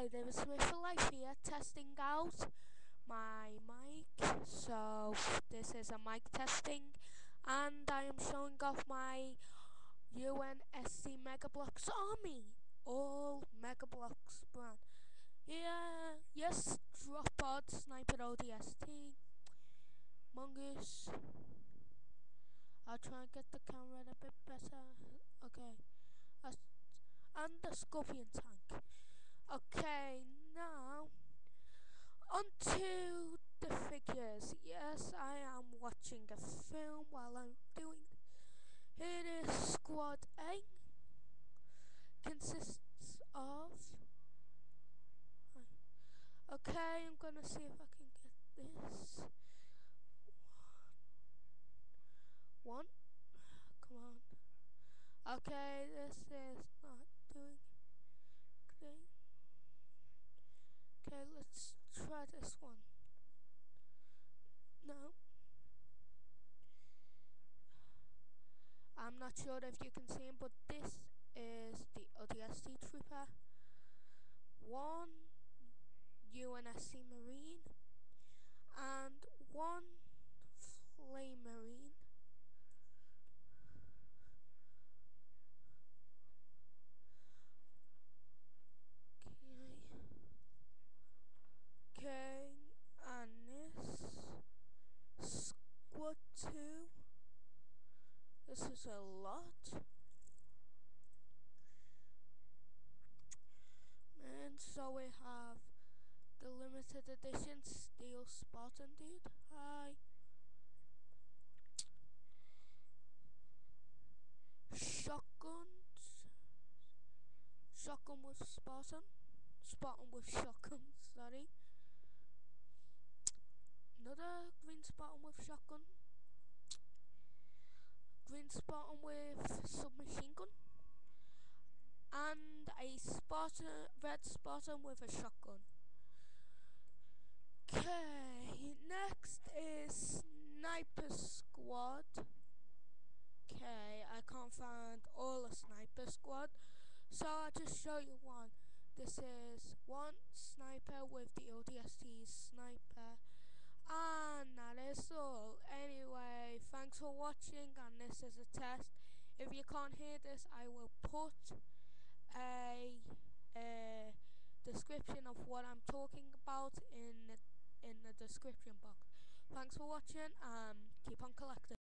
Hi, there is Smith for Life here, testing out my mic. So this is a mic testing, and I am showing off my UNSC Mega Bloks Army, all Mega Bloks brand. Yeah, yes, Drop Pod, Sniper ODST, Mongoose. I'll try and get the camera a bit better. Okay, uh, and the Scorpion tank. Okay, now onto the figures. Yes, I am watching a film while I'm doing it. It is Squad A. Consists of. Okay, I'm gonna see if I can get this. One. Come on. Okay, this is not doing great. Okay, let's try this one. No. I'm not sure if you can see him, but this is the ODST Trooper. One UNSC Marine and one Flame Marine. Okay. Okay, and this Squad 2. This is a lot. And so we have the limited edition Steel Spartan dude. Hi. Shotguns. Shotgun with Spartan. Spartan with shotgun, sorry. Another green Spartan with shotgun. Green Spartan with submachine gun. And a Spartan, red Spartan with a shotgun. Okay, next is Sniper Squad. Okay, I can't find all the Sniper Squad, so I'll just show you one. This is one sniper with the ODST sniper, and that is all. Anyway, thanks for watching, and this is a test. If you can't hear this, I will put a, description of what I'm talking about in the description box. Thanks for watching, keep on collecting.